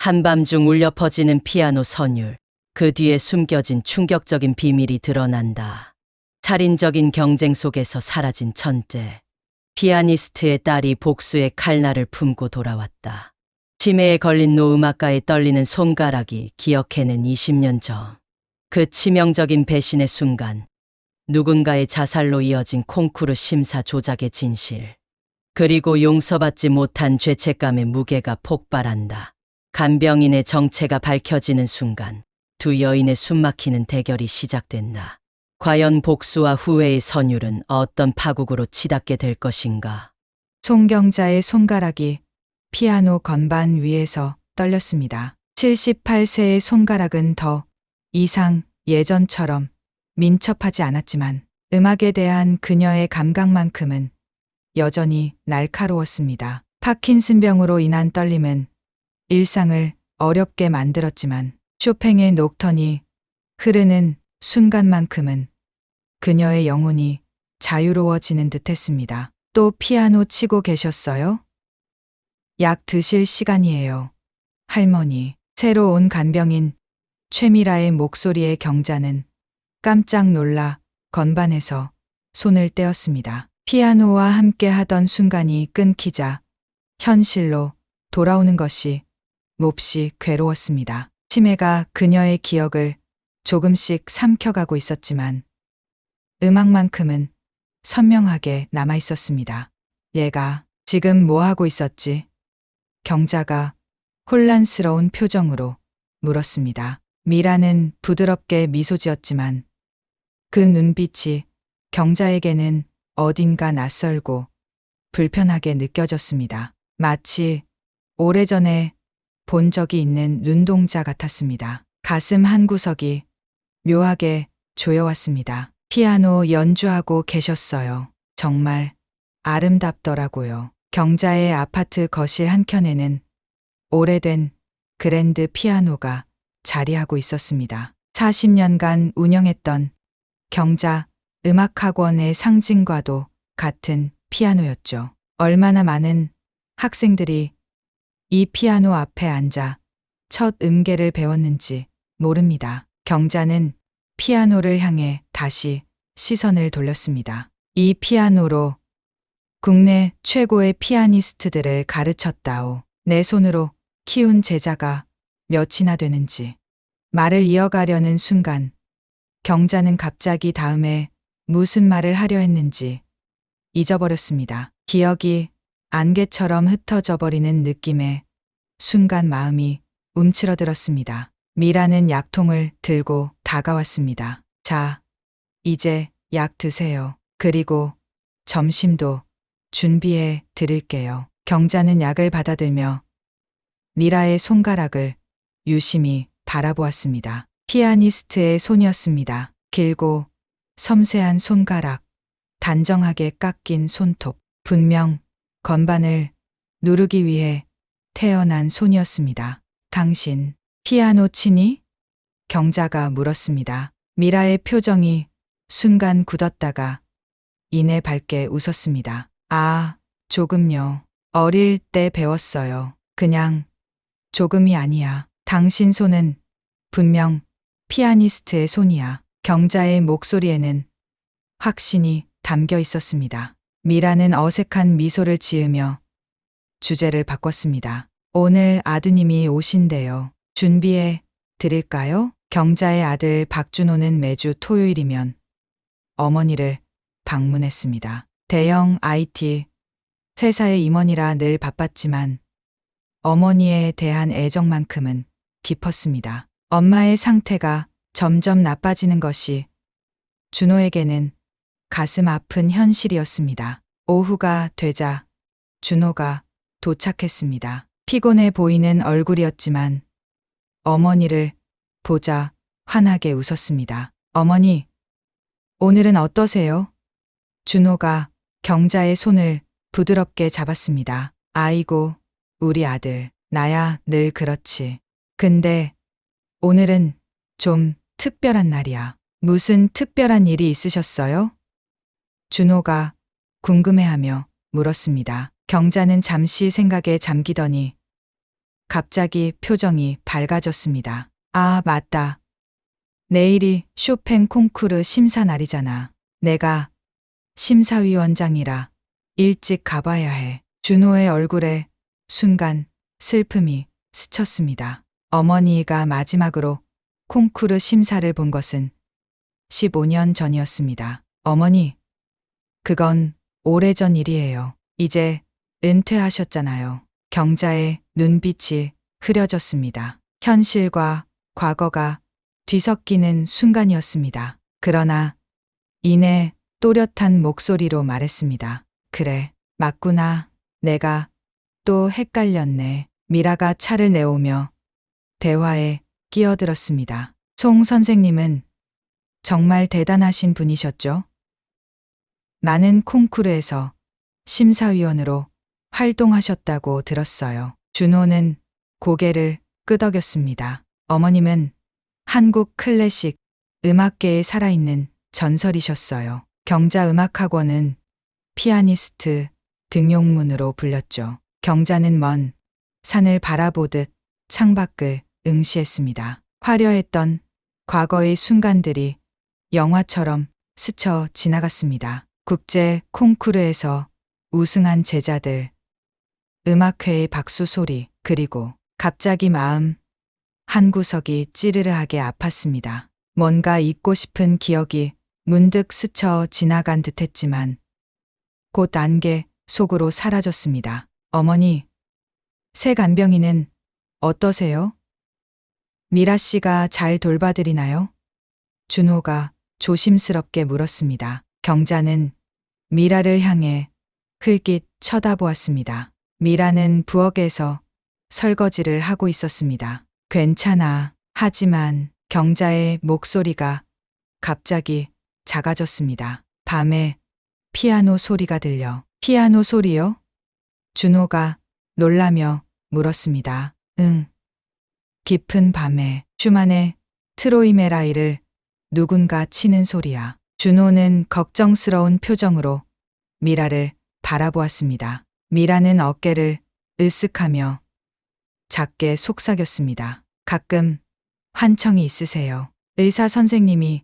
한밤중 울려 퍼지는 피아노 선율, 그 뒤에 숨겨진 충격적인 비밀이 드러난다. 살인적인 경쟁 속에서 사라진 천재. 피아니스트의 딸이 복수의 칼날을 품고 돌아왔다. 치매에 걸린 노 음악가의 떨리는 손가락이 기억해낸 20년 전. 그 치명적인 배신의 순간, 누군가의 자살로 이어진 콩쿠르 심사 조작의 진실. 그리고 용서받지 못한 죄책감의 무게가 폭발한다. 간병인의 정체가 밝혀지는 순간, 두 여인의 숨막히는 대결이 시작된다. 과연 복수와 후회의 선율은 어떤 파국으로 치닫게 될 것인가? 송경자의 손가락이 피아노 건반 위에서 떨렸습니다. 78세의 손가락은 더 이상 예전처럼 민첩하지 않았지만 음악에 대한 그녀의 감각만큼은 여전히 날카로웠습니다. 파킨슨병으로 인한 떨림은 일상을 어렵게 만들었지만 쇼팽의 녹턴이 흐르는 순간만큼은 그녀의 영혼이 자유로워지는 듯했습니다. 또 피아노 치고 계셨어요? 약 드실 시간이에요. 할머니. 새로 온 간병인 최미라의 목소리에 경자는 깜짝 놀라 건반에서 손을 떼었습니다. 피아노와 함께 하던 순간이 끊기자 현실로 돌아오는 것이 몹시 괴로웠습니다. 치매가 그녀의 기억을 조금씩 삼켜가고 있었지만 음악만큼은 선명하게 남아 있었습니다. 얘가 지금 뭐 하고 있었지? 경자가 혼란스러운 표정으로 물었습니다. 미라는 부드럽게 미소 지었지만 그 눈빛이 경자에게는 어딘가 낯설고 불편하게 느껴졌습니다. 마치 오래전에 본 적이 있는 눈동자 같았습니다. 가슴 한구석이 묘하게 조여왔습니다. 피아노 연주하고 계셨어요. 정말 아름답더라고요. 경자의 아파트 거실 한켠에는 오래된 그랜드 피아노가 자리하고 있었습니다. 40년간 운영했던 경자 음악학원의 상징과도 같은 피아노였죠. 얼마나 많은 학생들이 이 피아노 앞에 앉아 첫 음계를 배웠는지 모릅니다. 경자는 피아노를 향해 다시 시선을 돌렸습니다. 이 피아노로 국내 최고의 피아니스트들을 가르쳤다오. 내 손으로 키운 제자가 몇이나 되는지. 말을 이어가려는 순간 경자는 갑자기 다음에 무슨 말을 하려 했는지 잊어버렸습니다. 기억이 안개처럼 흩어져 버리는 느낌에 순간 마음이 움츠러들었습니다. 미라는 약통을 들고 다가왔습니다. 자, 이제 약 드세요. 그리고 점심도 준비해 드릴게요. 경자는 약을 받아들며 미라의 손가락을 유심히 바라보았습니다. 피아니스트의 손이었습니다. 길고 섬세한 손가락, 단정하게 깎인 손톱, 분명 건반을 누르기 위해 태어난 손이었습니다. 당신 피아노 치니? 경자가 물었습니다. 미라의 표정이 순간 굳었다가 이내 밝게 웃었습니다. 아, 조금요. 어릴 때 배웠어요. 그냥 조금이 아니야. 당신 손은 분명 피아니스트의 손이야. 경자의 목소리에는 확신이 담겨 있었습니다. 미라는 어색한 미소를 지으며 주제를 바꿨습니다. 오늘 아드님이 오신대요. 준비해 드릴까요? 경자의 아들 박준호는 매주 토요일이면 어머니를 방문했습니다. 대형 IT 회사의 임원이라 늘 바빴지만 어머니에 대한 애정만큼은 깊었습니다. 엄마의 상태가 점점 나빠지는 것이 준호에게는 가슴 아픈 현실이었습니다. 오후가 되자 준호가 도착했습니다. 피곤해 보이는 얼굴이었지만 어머니를 보자 환하게 웃었습니다. 어머니, 오늘은 어떠세요? 준호가 경자의 손을 부드럽게 잡았습니다. 아이고, 우리 아들. 나야 늘 그렇지. 근데 오늘은 좀 특별한 날이야. 무슨 특별한 일이 있으셨어요? 준호가 궁금해하며 물었습니다. 경자는 잠시 생각에 잠기더니 갑자기 표정이 밝아졌습니다. 아, 맞다. 내일이 쇼팽 콩쿠르 심사 날이잖아. 내가 심사위원장이라 일찍 가봐야 해. 준호의 얼굴에 순간 슬픔이 스쳤습니다. 어머니가 마지막으로 콩쿠르 심사를 본 것은 15년 전이었습니다. 어머니, 그건 오래전 일이에요. 이제 은퇴하셨잖아요. 경자의 눈빛이 흐려졌습니다. 현실과 과거가 뒤섞이는 순간이었습니다. 그러나 이내 또렷한 목소리로 말했습니다. 그래, 맞구나. 내가 또 헷갈렸네. 미라가 차를 내오며 대화에 끼어들었습니다. 송 선생님은 정말 대단하신 분이셨죠? 나는 콩쿠르에서 심사위원으로 활동하셨다고 들었어요. 준호는 고개를 끄덕였습니다. 어머님은 한국 클래식 음악계에 살아있는 전설이셨어요. 경자음악학원은 피아니스트 등용문으로 불렸죠. 경자는 먼 산을 바라보듯 창밖을 응시했습니다. 화려했던 과거의 순간들이 영화처럼 스쳐 지나갔습니다. 국제 콩쿠르에서 우승한 제자들, 음악회의 박수 소리, 그리고 갑자기 마음 한구석이 찌르르하게 아팠습니다. 뭔가 잊고 싶은 기억이 문득 스쳐 지나간 듯했지만 곧 안개 속으로 사라졌습니다. 어머니, 새 간병인은 어떠세요? 미라 씨가 잘 돌봐드리나요? 준호가 조심스럽게 물었습니다. 경자는 미라를 향해 흘낏 쳐다보았습니다. 미라는 부엌에서 설거지를 하고 있었습니다. 괜찮아. 하지만 경자의 목소리가 갑자기 작아졌습니다. 밤에 피아노 소리가 들려. 피아노 소리요? 준호가 놀라며 물었습니다. 응. 깊은 밤에 슈만의 트로이메라이를 누군가 치는 소리야. 준호는 걱정스러운 표정으로 미라를 바라보았습니다. 미라는 어깨를 으쓱하며 작게 속삭였습니다. 가끔 환청이 있으세요. 의사 선생님이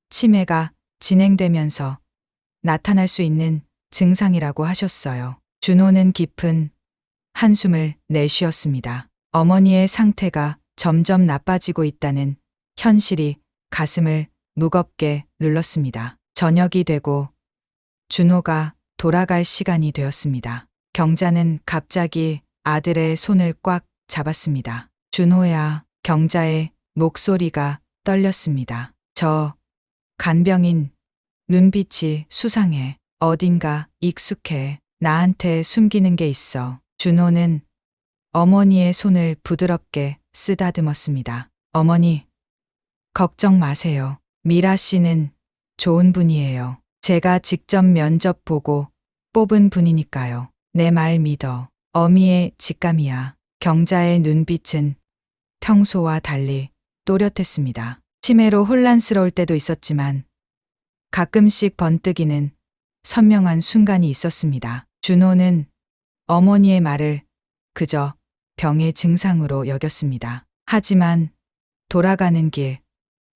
치매가 진행되면서 나타날 수 있는 증상이라고 하셨어요. 준호는 깊은 한숨을 내쉬었습니다. 어머니의 상태가 점점 나빠지고 있다는 현실이 가슴을 무겁게 눌렀습니다. 저녁이 되고 준호가 돌아갈 시간이 되었습니다. 경자는 갑자기 아들의 손을 꽉 잡았습니다. 준호야, 경자의 목소리가 떨렸습니다. 저 간병인 눈빛이 수상해. 어딘가 익숙해. 나한테 숨기는 게 있어. 준호는 어머니의 손을 부드럽게 쓰다듬었습니다. 어머니, 걱정 마세요. 미라 씨는 좋은 분이에요. 제가 직접 면접 보고 뽑은 분이니까요. 내 말 믿어. 어미의 직감이야. 경자의 눈빛은 평소와 달리 또렷했습니다. 치매로 혼란스러울 때도 있었지만 가끔씩 번뜩이는 선명한 순간이 있었습니다. 준호는 어머니의 말을 그저 병의 증상으로 여겼습니다. 하지만 돌아가는 길,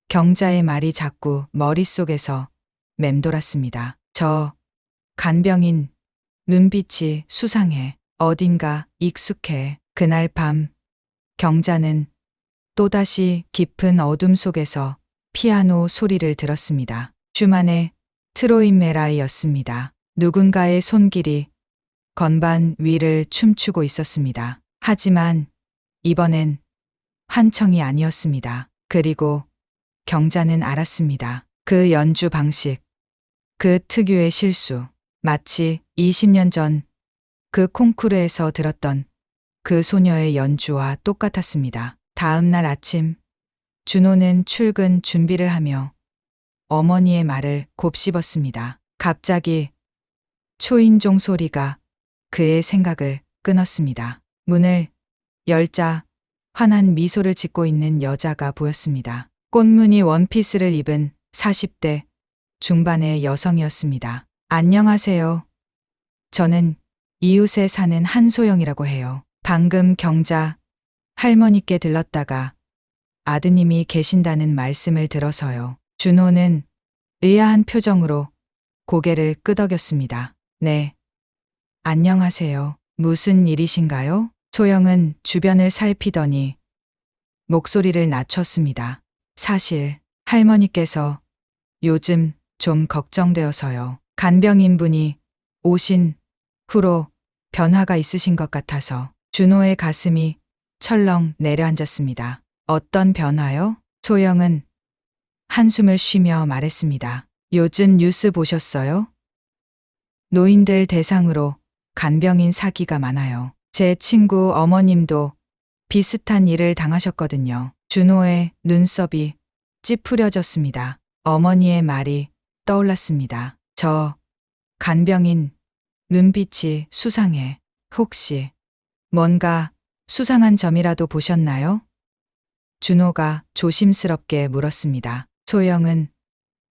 경자의 말이 자꾸 머릿속에서 맴돌았습니다. 저 간병인 눈빛이 수상해. 어딘가 익숙해. 그날 밤 경자는 또다시 깊은 어둠 속에서 피아노 소리를 들었습니다. 슈만의 트로이메라이였습니다. 누군가의 손길이 건반 위를 춤추고 있었습니다. 하지만 이번엔 환청이 아니었습니다. 그리고 경자는 알았습니다. 그 연주 방식, 그 특유의 실수, 마치 20년 전 그 콩쿠르에서 들었던 그 소녀의 연주와 똑같았습니다. 다음 날 아침, 준호는 출근 준비를 하며 어머니의 말을 곱씹었습니다. 갑자기 초인종 소리가 그의 생각을 끊었습니다. 문을 열자 환한 미소를 짓고 있는 여자가 보였습니다. 꽃무늬 원피스를 입은 40대 중반의 여성이었습니다. 안녕하세요. 저는 이웃에 사는 한소영이라고 해요. 방금 경자 할머니께 들렀다가 아드님이 계신다는 말씀을 들어서요. 준호는 의아한 표정으로 고개를 끄덕였습니다. 네. 안녕하세요. 무슨 일이신가요? 소영은 주변을 살피더니 목소리를 낮췄습니다. 사실 할머니께서 요즘 좀 걱정되어서요. 간병인분이 오신 후로 변화가 있으신 것 같아서. 준호의 가슴이 철렁 내려앉았습니다. 어떤 변화요? 소영은 한숨을 쉬며 말했습니다. 요즘 뉴스 보셨어요? 노인들 대상으로 간병인 사기가 많아요. 제 친구 어머님도 비슷한 일을 당하셨거든요. 준호의 눈썹이 찌푸려졌습니다. 어머니의 말이 떠올랐습니다. 저 간병인 눈빛이 수상해. 혹시 뭔가 수상한 점이라도 보셨나요? 준호가 조심스럽게 물었습니다. 소영은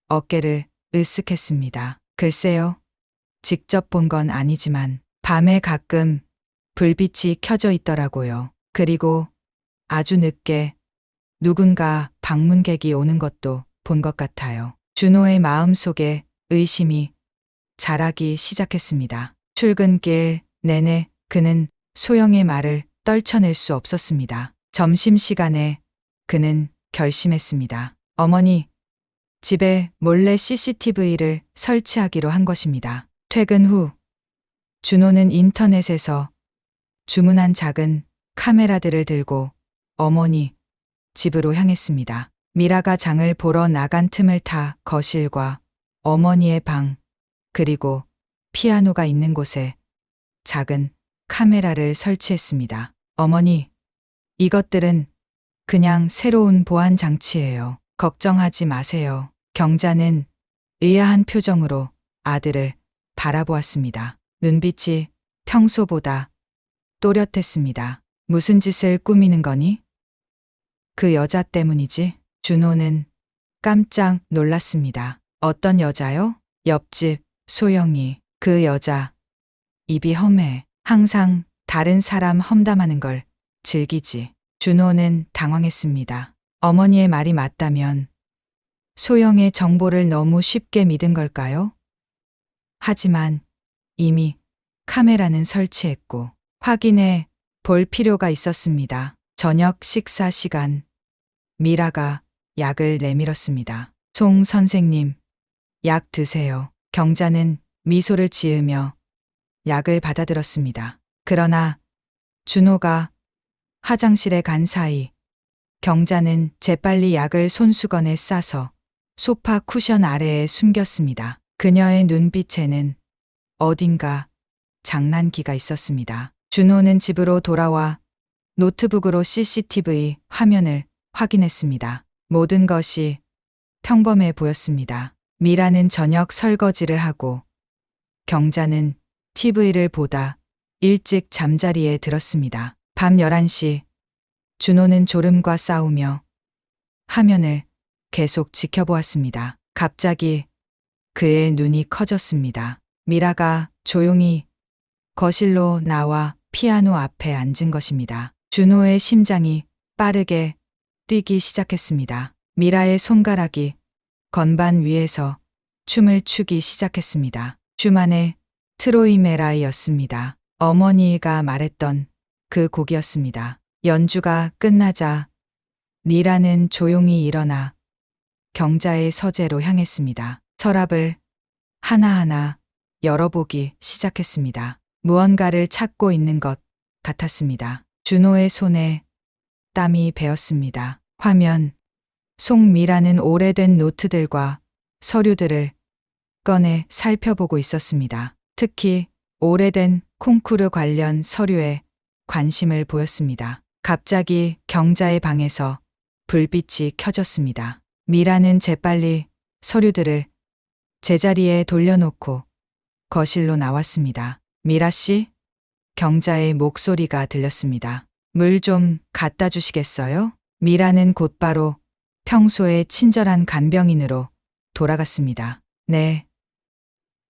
어깨를 으쓱했습니다. 글쎄요. 직접 본 건 아니지만 밤에 가끔 불빛이 켜져 있더라고요. 그리고 아주 늦게 누군가 방문객이 오는 것도 본 것 같아요. 준호의 마음속에 의심이 자라기 시작했습니다. 출근길 내내 그는 소영의 말을 떨쳐낼 수 없었습니다. 점심시간에 그는 결심했습니다. 어머니, 집에 몰래 CCTV를 설치하기로 한 것입니다. 퇴근 후 준호는 인터넷에서 주문한 작은 카메라들을 들고 어머니 집으로 향했습니다. 미라가 장을 보러 나간 틈을 타 거실과 어머니의 방, 그리고 피아노가 있는 곳에 작은 카메라를 설치했습니다. 어머니, 이것들은 그냥 새로운 보안 장치예요. 걱정하지 마세요. 경자는 의아한 표정으로 아들을 바라보았습니다. 눈빛이 평소보다 또렷했습니다. 무슨 짓을 꾸미는 거니? 그 여자 때문이지? 준호는 깜짝 놀랐습니다. 어떤 여자요? 옆집 소영이. 그 여자 입이 험해. 항상 다른 사람 험담하는 걸 즐기지. 준호는 당황했습니다. 어머니의 말이 맞다면 소영의 정보를 너무 쉽게 믿은 걸까요? 하지만 이미 카메라는 설치했고 확인해 볼 필요가 있었습니다. 저녁 식사 시간, 미라가 약을 내밀었습니다. 송 선생님, 약 드세요. 경자는 미소를 지으며 약을 받아들었습니다. 그러나 준호가 화장실에 간 사이 경자는 재빨리 약을 손수건에 싸서 소파 쿠션 아래에 숨겼습니다. 그녀의 눈빛에는 어딘가 장난기가 있었습니다. 준호는 집으로 돌아와 노트북으로 CCTV 화면을 확인했습니다. 모든 것이 평범해 보였습니다. 미라는 저녁 설거지를 하고 경자는 TV를 보다 일찍 잠자리에 들었습니다. 밤 11시 준호는 졸음과 싸우며 화면을 계속 지켜보았습니다. 갑자기 그의 눈이 커졌습니다. 미라가 조용히 거실로 나와 피아노 앞에 앉은 것입니다. 준호의 심장이 빠르게 뛰기 시작했습니다. 미라의 손가락이 건반 위에서 춤을 추기 시작했습니다. 슈만의 트로이 메라이였습니다. 어머니가 말했던 그 곡이었습니다. 연주가 끝나자 미라는 조용히 일어나 경자의 서재로 향했습니다. 서랍을 하나하나 열어보기 시작했습니다. 무언가를 찾고 있는 것 같았습니다. 준호의 손에 땀이 배었습니다. 화면 속 미라는 오래된 노트들과 서류들을 꺼내 살펴보고 있었습니다. 특히 오래된 콩쿠르 관련 서류에 관심을 보였습니다. 갑자기 경자의 방에서 불빛이 켜졌습니다. 미라는 재빨리 서류들을 제자리에 돌려놓고 거실로 나왔습니다. 미라 씨? 경자의 목소리가 들렸습니다. 물 좀 갖다 주시겠어요? 미라는 곧바로 평소의 친절한 간병인으로 돌아갔습니다. 네.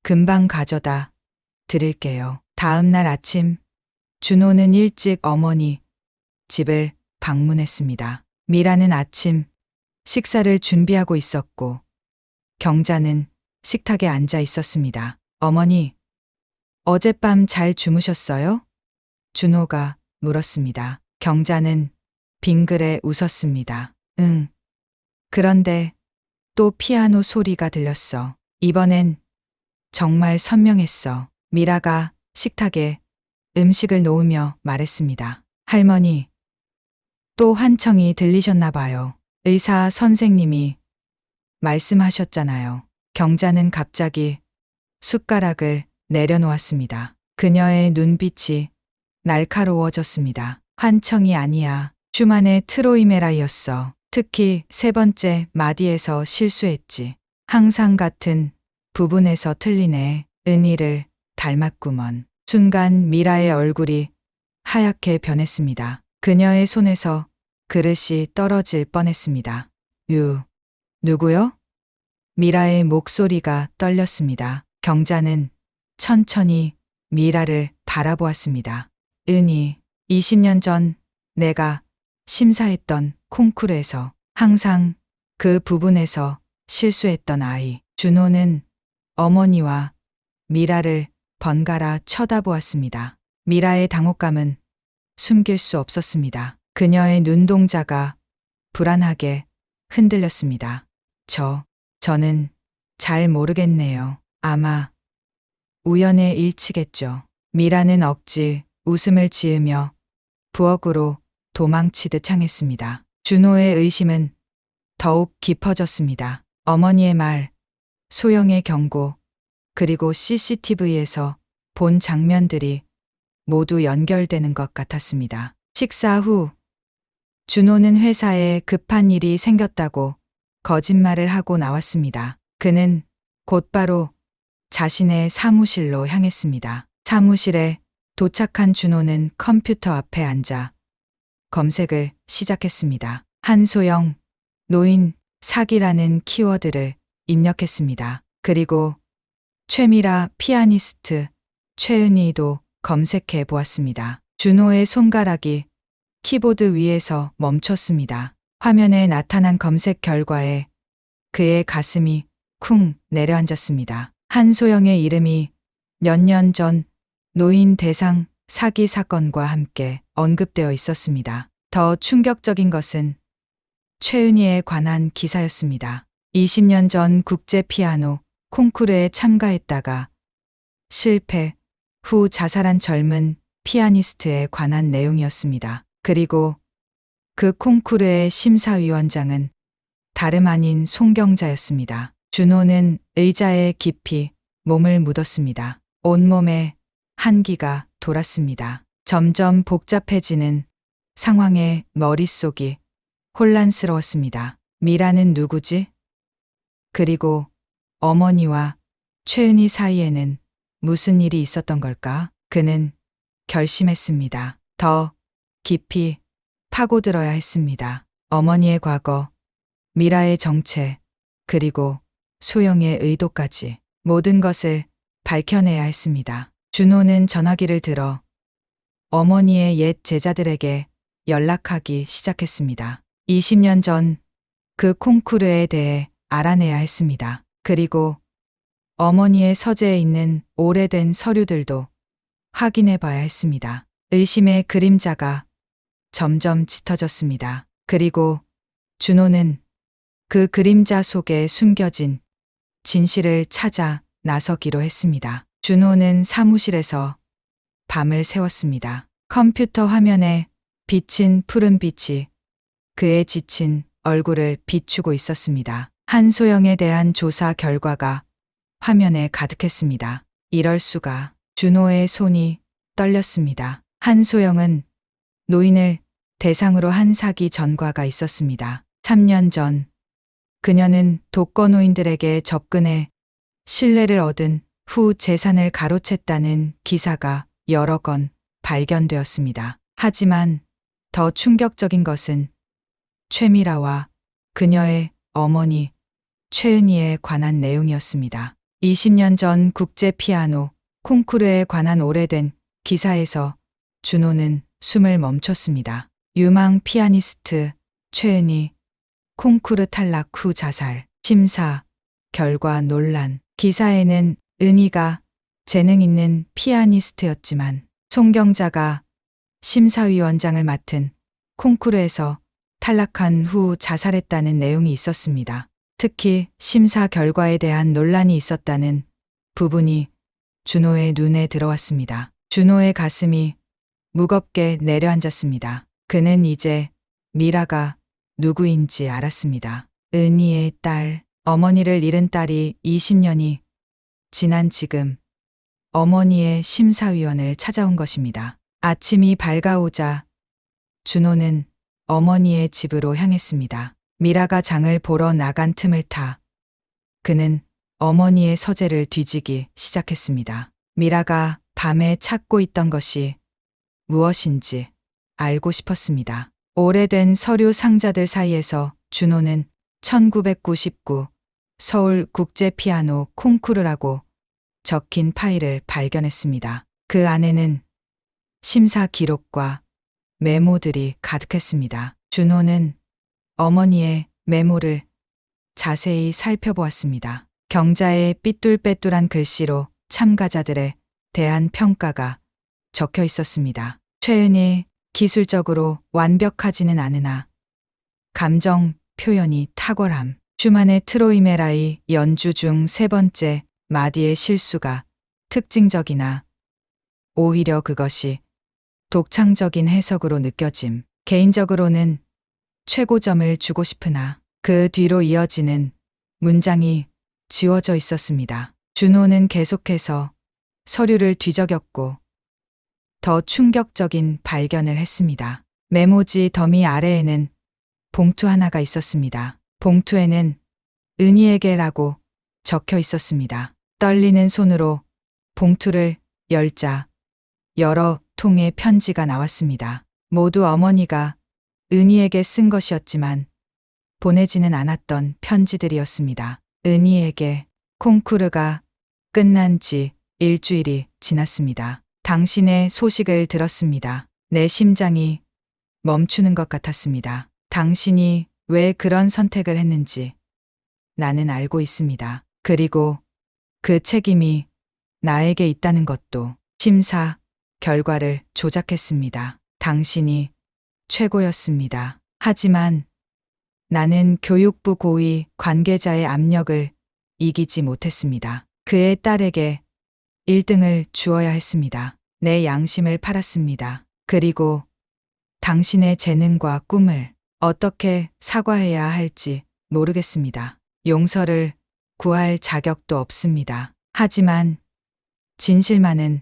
금방 가져다 드릴게요. 다음 날 아침 준호는 일찍 어머니 집을 방문했습니다. 미라는 아침 식사를 준비하고 있었고 경자는 식탁에 앉아 있었습니다. 어머니, 어젯밤 잘 주무셨어요? 준호가 물었습니다. 경자는 빙그레 웃었습니다. 응. 그런데 또 피아노 소리가 들렸어. 이번엔 정말 선명했어. 미라가 식탁에 음식을 놓으며 말했습니다. 할머니, 또 환청이 들리셨나 봐요. 의사 선생님이 말씀하셨잖아요. 경자는 갑자기 숟가락을 내려놓았습니다. 그녀의 눈빛이 날카로워졌습니다. 환청이 아니야. 슈만의 트로이메라이었어. 특히 세 번째 마디에서 실수했지. 항상 같은 부분에서 틀리네. 은희를 닮았구먼. 순간 미라의 얼굴이 하얗게 변했습니다. 그녀의 손에서 그릇이 떨어질 뻔했습니다. 누구요? 미라의 목소리가 떨렸습니다. 경자는 천천히 미라를 바라보았습니다. 은희, 20년 전 내가 심사했던 콩쿠르에서 항상 그 부분에서 실수했던 아이. 준호는 어머니와 미라를 번갈아 쳐다보았습니다. 미라의 당혹감은 숨길 수 없었습니다. 그녀의 눈동자가 불안하게 흔들렸습니다. 저는 잘 모르겠네요. 아마 우연의 일치겠죠. 미라는 억지 웃음을 지으며 부엌으로 도망치듯 향했습니다. 준호의 의심은 더욱 깊어졌습니다. 어머니의 말, 소영의 경고, 그리고 CCTV에서 본 장면들이 모두 연결되는 것 같았습니다. 식사 후 준호는 회사에 급한 일이 생겼다고 거짓말을 하고 나왔습니다. 그는 곧바로 자신의 사무실로 향했습니다. 사무실에 도착한 준호는 컴퓨터 앞에 앉아 검색을 시작했습니다. 한소영, 노인, 사기라는 키워드를 입력했습니다. 그리고 최미라, 피아니스트, 최은희도 검색해 보았습니다. 준호의 손가락이 키보드 위에서 멈췄습니다. 화면에 나타난 검색 결과에 그의 가슴이 쿵 내려앉았습니다. 한소영의 이름이 몇 년 전 노인 대상 사기 사건과 함께 언급되어 있었습니다. 더 충격적인 것은 최은희에 관한 기사였습니다. 20년 전 국제 피아노 콩쿠르에 참가했다가 실패 후 자살한 젊은 피아니스트에 관한 내용이었습니다. 그리고 그 콩쿠르의 심사위원장은 다름 아닌 송경자였습니다. 준호는 의자에 깊이 몸을 묻었습니다. 온몸에 한기가 돌았습니다. 점점 복잡해지는 상황에 머릿속이 혼란스러웠습니다. 미라는 누구지? 그리고 어머니와 최은희 사이에는 무슨 일이 있었던 걸까? 그는 결심했습니다. 더 깊이 파고들어야 했습니다. 어머니의 과거, 미라의 정체, 그리고 소영의 의도까지 모든 것을 밝혀내야 했습니다. 준호는 전화기를 들어 어머니의 옛 제자들에게 연락하기 시작했습니다. 20년 전 그 콩쿠르에 대해 알아내야 했습니다. 그리고 어머니의 서재에 있는 오래된 서류들도 확인해 봐야 했습니다. 의심의 그림자가 점점 짙어졌습니다. 그리고 준호는 그 그림자 속에 숨겨진 진실을 찾아 나서기로 했습니다. 준호는 사무실에서 밤을 새웠습니다. 컴퓨터 화면에 비친 푸른빛이 그의 지친 얼굴을 비추고 있었습니다. 한소영에 대한 조사 결과가 화면에 가득했습니다. 이럴 수가. 준호의 손이 떨렸습니다. 한소영은 노인을 대상으로 한 사기 전과가 있었습니다. 3년 전 그녀는 독거노인들에게 접근해 신뢰를 얻은 후 재산을 가로챘다는 기사가 여러 건 발견되었습니다. 하지만 더 충격적인 것은 최미라와 그녀의 어머니 최은희에 관한 내용이었습니다. 20년 전 국제 피아노 콩쿠르에 관한 오래된 기사에서 준호는 숨을 멈췄습니다. 유망 피아니스트 최은희 콩쿠르 탈락 후 자살. 심사 결과 논란. 기사에는 은희가 재능 있는 피아니스트였지만 송경자가 심사위원장을 맡은 콩쿠르에서 탈락한 후 자살했다는 내용이 있었습니다. 특히 심사 결과에 대한 논란이 있었다는 부분이 준호의 눈에 들어왔습니다. 준호의 가슴이 무겁게 내려앉았습니다. 그는 이제 미라가 누구인지 알았습니다. 은희의 딸, 어머니를 잃은 딸이 20년이 지난 지금 어머니의 심사위원을 찾아온 것입니다. 아침이 밝아오자 준호는 어머니의 집으로 향했습니다. 미라가 장을 보러 나간 틈을 타 그는 어머니의 서재를 뒤지기 시작했습니다. 미라가 밤에 찾고 있던 것이 무엇인지 알고 싶었습니다. 오래된 서류 상자들 사이에서 준호는 1999 서울 국제 피아노 콩쿠르라고 적힌 파일을 발견했습니다. 그 안에는 심사 기록과 메모들이 가득했습니다. 준호는 어머니의 메모를 자세히 살펴보았습니다. 경자의 삐뚤빼뚤한 글씨로 참가자들에 대한 평가가 적혀 있었습니다. 최은희 기술적으로 완벽하지는 않으나 감정 표현이 탁월함. 슈만의 트로이메라이 연주 중 세 번째 마디의 실수가 특징적이나 오히려 그것이 독창적인 해석으로 느껴짐. 개인적으로는 최고점을 주고 싶으나 그 뒤로 이어지는 문장이 지워져 있었습니다. 준호는 계속해서 서류를 뒤적였고 더 충격적인 발견을 했습니다. 메모지 더미 아래에는 봉투 하나가 있었습니다. 봉투에는 은희에게라고 적혀 있었습니다. 떨리는 손으로 봉투를 열자 여러 통의 편지가 나왔습니다. 모두 어머니가 은희에게 쓴 것이었지만 보내지는 않았던 편지들이었습니다. 은희에게 콩쿠르가 끝난 지 일주일이 지났습니다. 당신의 소식을 들었습니다. 내 심장이 멈추는 것 같았습니다. 당신이 왜 그런 선택을 했는지 나는 알고 있습니다. 그리고 그 책임이 나에게 있다는 것도. 심사 결과를 조작했습니다. 당신이 최고였습니다. 하지만 나는 교육부 고위 관계자의 압력을 이기지 못했습니다. 그의 딸에게 1등을 주어야 했습니다. 내 양심을 팔았습니다. 그리고 당신의 재능과 꿈을 어떻게 사과해야 할지 모르겠습니다. 용서를 구할 자격도 없습니다. 하지만 진실만은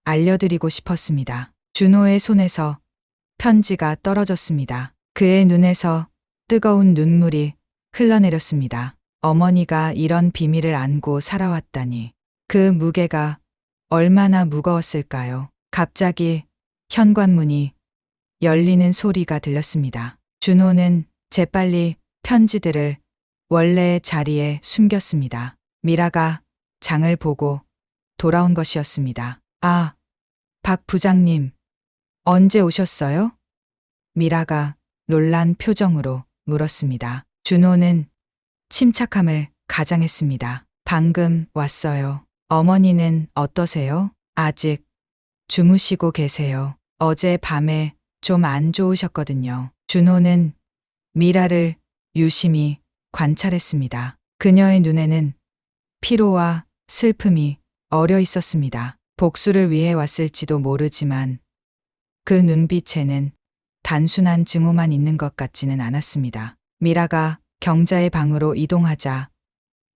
알려드리고 싶었습니다. 준호의 손에서 편지가 떨어졌습니다. 그의 눈에서 뜨거운 눈물이 흘러내렸습니다. 어머니가 이런 비밀을 안고 살아왔다니. 그 무게가 얼마나 무거웠을까요? 갑자기 현관문이 열리는 소리가 들렸습니다. 준호는 재빨리 편지들을 원래의 자리에 숨겼습니다. 미라가 장을 보고 돌아온 것이었습니다. 아, 박 부장님, 언제 오셨어요? 미라가 놀란 표정으로 물었습니다. 준호는 침착함을 가장했습니다. 방금 왔어요. 어머니는 어떠세요? 아직 주무시고 계세요. 어제 밤에 좀 안 좋으셨거든요. 준호는 미라를 유심히 관찰했습니다. 그녀의 눈에는 피로와 슬픔이 어려 있었습니다. 복수를 위해 왔을지도 모르지만 그 눈빛에는 단순한 증오만 있는 것 같지는 않았습니다. 미라가 경자의 방으로 이동하자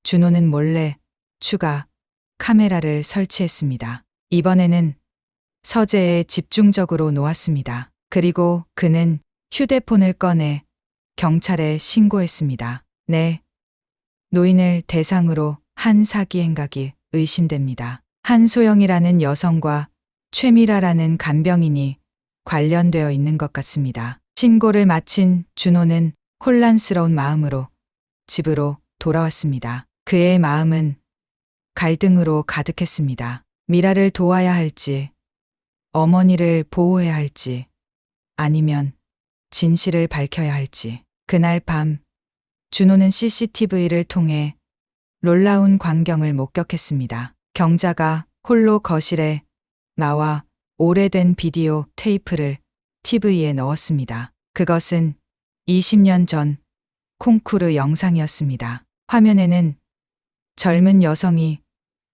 준호는 몰래 추가 카메라를 설치했습니다. 이번에는 서재에 집중적으로 놓았습니다. 그리고 그는 휴대폰을 꺼내 경찰에 신고했습니다. 네, 노인을 대상으로 한 사기 행각이 의심됩니다. 한소영이라는 여성과 최미라라는 간병인이 관련되어 있는 것 같습니다. 신고를 마친 준호는 혼란스러운 마음으로 집으로 돌아왔습니다. 그의 마음은 갈등으로 가득했습니다. 미라를 도와야 할지, 어머니를 보호해야 할지, 아니면 진실을 밝혀야 할지. 그날 밤 준호는 CCTV를 통해 놀라운 광경을 목격했습니다. 경자가 홀로 거실에 나와 오래된 비디오 테이프를 TV에 넣었습니다. 그것은 20년 전 콩쿠르 영상이었습니다. 화면에는 젊은 여성이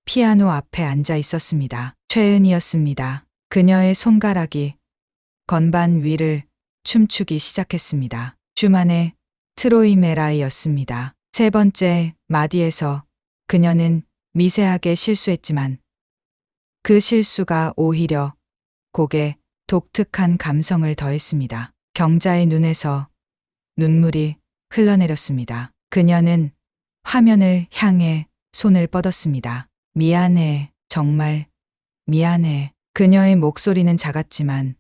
피아노 앞에 앉아 있었습니다. 최은이었습니다. 그녀의 손가락이 건반 위를 춤추기 시작했습니다. 슈만의 트로이 메라이였습니다. 세 번째 마디에서 그녀는 미세하게 실수했지만 그 실수가 오히려 곡에 독특한 감성을 더했습니다. 경자의 눈에서 눈물이 흘러내렸습니다. 그녀는 화면을 향해 손을 뻗었습니다. 미안해, 정말 미안해. 그녀의 목소리는 작았지만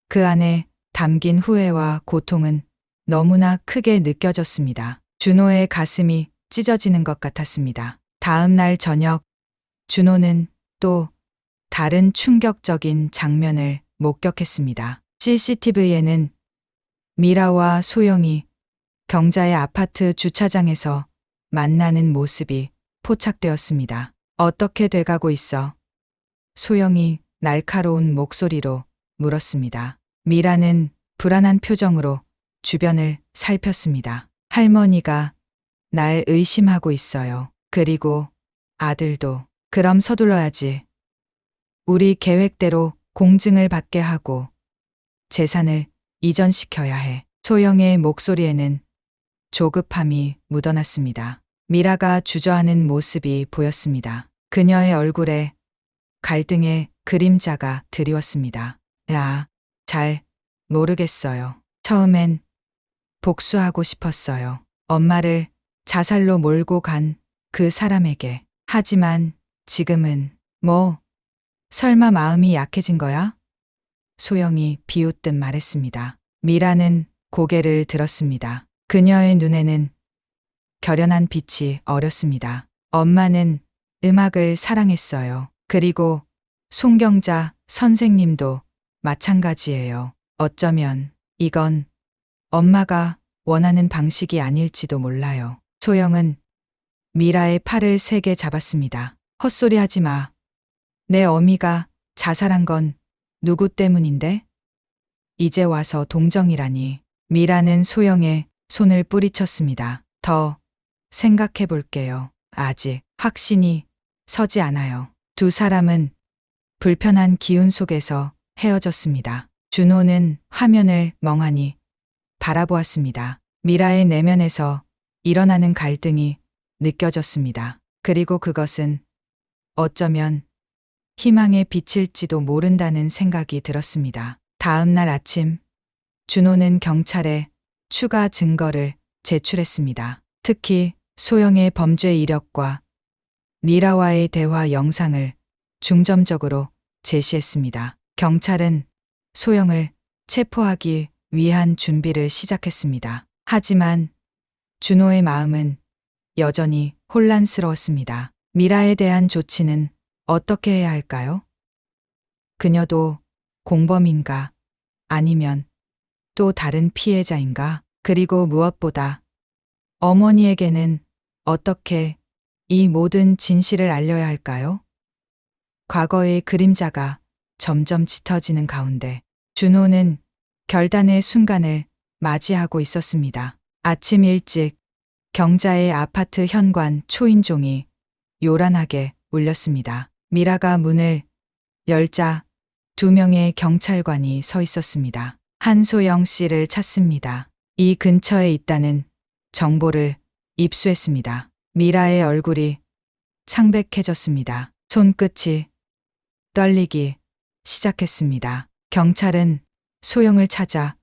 그 안에 담긴 후회와 고통은 너무나 크게 느껴졌습니다. 준호의 가슴이 찢어지는 것 같았습니다. 다음 날 저녁, 준호는 또 다른 충격적인 장면을 목격했습니다. CCTV에는 미라와 소영이 경자의 아파트 주차장에서 만나는 모습이 포착되었습니다. 어떻게 돼가고 있어? 소영이 날카로운 목소리로 물었습니다. 미라는 불안한 표정으로 주변을 살폈습니다. 할머니가 날 의심하고 있어요. 그리고 아들도. 그럼 서둘러야지. 우리 계획대로 공증을 받게 하고 재산을 이전시켜야 해. 소영의 목소리에는 조급함이 묻어났습니다. 미라가 주저하는 모습이 보였습니다. 그녀의 얼굴에 갈등의 그림자가 드리웠습니다. 야, 잘 모르겠어요. 처음엔 복수하고 싶었어요. 엄마를 자살로 몰고 간 그 사람에게. 하지만 지금은 설마 마음이 약해진 거야? 소영이 비웃듯 말했습니다. 미라는 고개를 들었습니다. 그녀의 눈에는 결연한 빛이 어렸습니다. 엄마는 음악을 사랑했어요. 그리고 송경자 선생님도 마찬가지예요. 어쩌면 이건 엄마가 원하는 방식이 아닐지도 몰라요. 소영은 미라의 팔을 세게 잡았습니다. 헛소리 하지 마. 내 어미가 자살한 건 누구 때문인데? 이제 와서 동정이라니. 미라는 소영의 손을 뿌리쳤습니다. 더 생각해 볼게요. 아직 확신이 서지 않아요. 두 사람은 불편한 기운 속에서 헤어졌습니다. 준호는 화면을 멍하니 바라보았습니다. 미라의 내면에서 일어나는 갈등이 느껴졌습니다. 그리고 그것은 어쩌면 희망의 빛일지도 모른다는 생각이 들었습니다. 다음 날 아침, 준호는 경찰에 추가 증거를 제출했습니다. 특히 소영의 범죄 이력과 미라와의 대화 영상을 중점적으로 제시했습니다. 경찰은 소영을 체포하기 위한 준비를 시작했습니다. 하지만 준호의 마음은 여전히 혼란스러웠습니다. 미라에 대한 조치는 어떻게 해야 할까요? 그녀도 공범인가? 아니면 또 다른 피해자인가? 그리고 무엇보다 어머니에게는 어떻게 이 모든 진실을 알려야 할까요? 과거의 그림자가 점점 짙어지는 가운데 준호는 결단의 순간을 맞이하고 있었습니다. 아침 일찍 경자의 아파트 현관 초인종이 요란하게 울렸습니다. 미라가 문을 열자 2명의 경찰관이 서 있었습니다. 한소영 씨를 찾습니다. 이 근처에 있다는 정보를 입수했습니다. 미라의 얼굴이 창백해졌습니다. 손끝이 떨리기 시작했습니다. 경찰은 소영을 찾아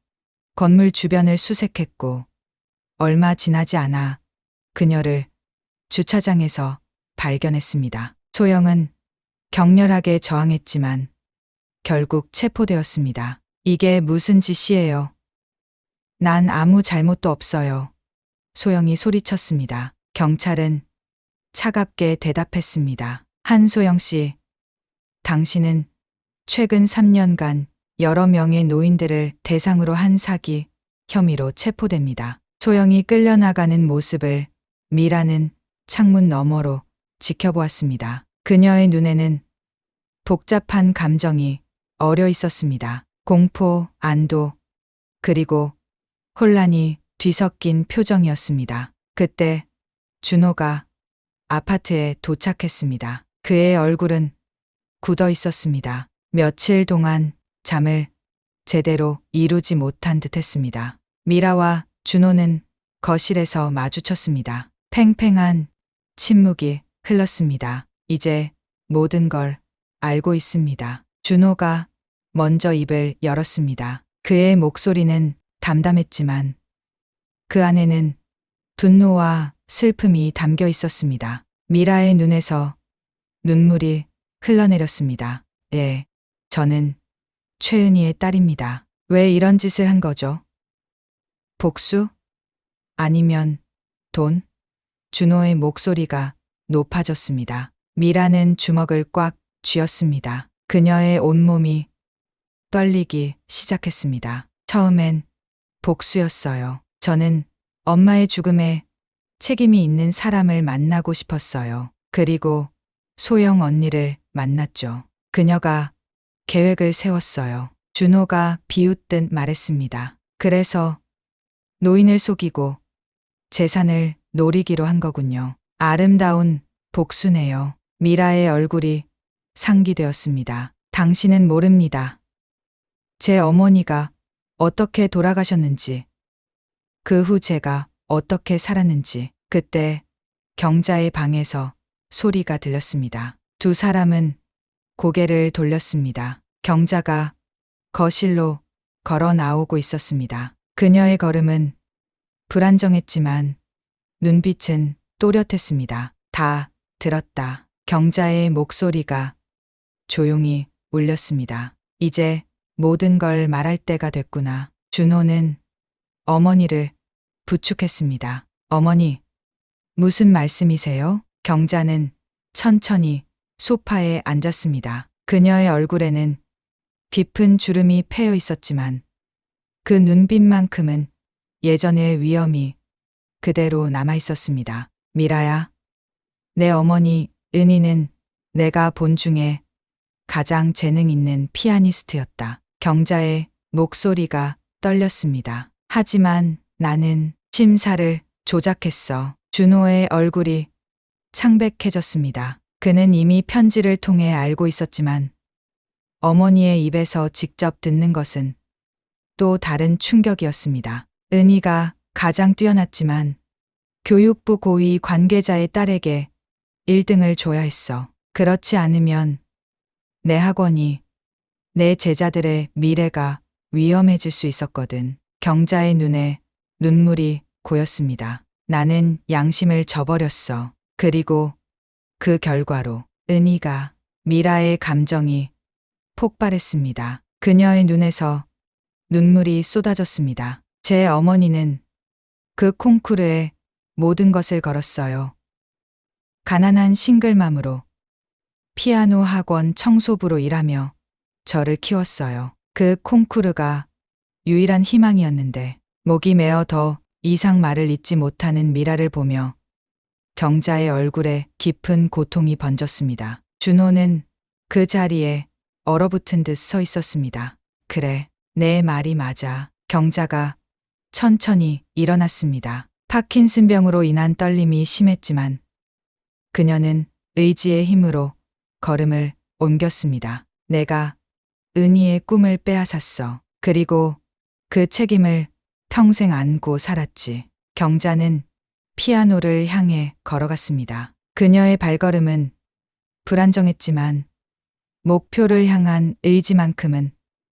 건물 주변을 수색했고 얼마 지나지 않아 그녀를 주차장에서 발견했습니다. 소영은 격렬하게 저항했지만 결국 체포되었습니다. 이게 무슨 짓이에요? 난 아무 잘못도 없어요. 소영이 소리쳤습니다. 경찰은 차갑게 대답했습니다. 한소영 씨, 당신은 최근 3년간 여러 명의 노인들을 대상으로 한 사기 혐의로 체포됩니다. 소영이 끌려나가는 모습을 미라는 창문 너머로 지켜보았습니다. 그녀의 눈에는 복잡한 감정이 어려 있었습니다. 공포, 안도, 그리고 혼란이 뒤섞인 표정이었습니다. 그때 준호가 아파트에 도착했습니다. 그의 얼굴은 굳어 있었습니다. 며칠 동안 잠을 제대로 이루지 못한 듯 했습니다. 미라와 준호는 거실에서 마주쳤습니다. 팽팽한 침묵이 흘렀습니다. 이제 모든 걸 알고 있습니다. 준호가 먼저 입을 열었습니다. 그의 목소리는 담담했지만 그 안에는 분노와 슬픔이 담겨 있었습니다. 미라의 눈에서 눈물이 흘러내렸습니다. 예, 저는 최은희의 딸입니다. 왜 이런 짓을 한 거죠? 복수? 아니면 돈? 준호의 목소리가 높아졌습니다. 미라는 주먹을 꽉 쥐었습니다. 그녀의 온몸이 떨리기 시작했습니다. 처음엔 복수였어요. 저는 엄마의 죽음에 책임이 있는 사람을 만나고 싶었어요. 그리고 소영 언니를 만났죠. 그녀가 계획을 세웠어요. 준호가 비웃듯 말했습니다. 그래서 노인을 속이고 재산을 노리기로 한 거군요. 아름다운 복수네요. 미라의 얼굴이 상기되었습니다. 당신은 모릅니다. 제 어머니가 어떻게 돌아가셨는지, 그 후 제가 어떻게 살았는지. 그때 경자의 방에서 소리가 들렸습니다. 두 사람은 고개를 돌렸습니다. 경자가 거실로 걸어 나오고 있었습니다. 그녀의 걸음은 불안정했지만 눈빛은 또렷했습니다. 다 들었다. 경자의 목소리가 조용히 울렸습니다. 이제 모든 걸 말할 때가 됐구나. 준호는 어머니를 부축했습니다. 어머니, 무슨 말씀이세요? 경자는 천천히 소파에 앉았습니다. 그녀의 얼굴에는 깊은 주름이 패여 있었지만 그 눈빛만큼은 예전의 위엄이 그대로 남아 있었습니다. 미라야, 내 어머니 은희는 내가 본 중에 가장 재능 있는 피아니스트였다. 경자의 목소리가 떨렸습니다. 하지만 나는 심사를 조작했어. 준호의 얼굴이 창백해졌습니다. 그는 이미 편지를 통해 알고 있었지만 어머니의 입에서 직접 듣는 것은 또 다른 충격이었습니다. 은희가 가장 뛰어났지만 교육부 고위 관계자의 딸에게 1등을 줘야 했어. 그렇지 않으면 내 학원이, 내 제자들의 미래가 위험해질 수 있었거든. 경자의 눈에 눈물이 고였습니다. 나는 양심을 저버렸어. 그리고 그 결과로 은희가, 미라의 감정이 폭발했습니다. 그녀의 눈에서 눈물이 쏟아졌습니다. 제 어머니는 그 콩쿠르에 모든 것을 걸었어요. 가난한 싱글맘으로 피아노 학원 청소부로 일하며 저를 키웠어요. 그 콩쿠르가 유일한 희망이었는데 목이 메어 더 이상 말을 잇지 못하는 미라를 보며 경자의 얼굴에 깊은 고통이 번졌습니다. 준호는 그 자리에 얼어붙은 듯 서 있었습니다. 그래, 내 말이 맞아. 경자가 천천히 일어났습니다. 파킨슨병으로 인한 떨림이 심했지만 그녀는 의지의 힘으로 걸음을 옮겼습니다. 내가 은희의 꿈을 빼앗았어. 그리고 그 책임을 평생 안고 살았지. 경자는 피아노를 향해 걸어갔습니다. 그녀의 발걸음은 불안정했지만 목표를 향한 의지만큼은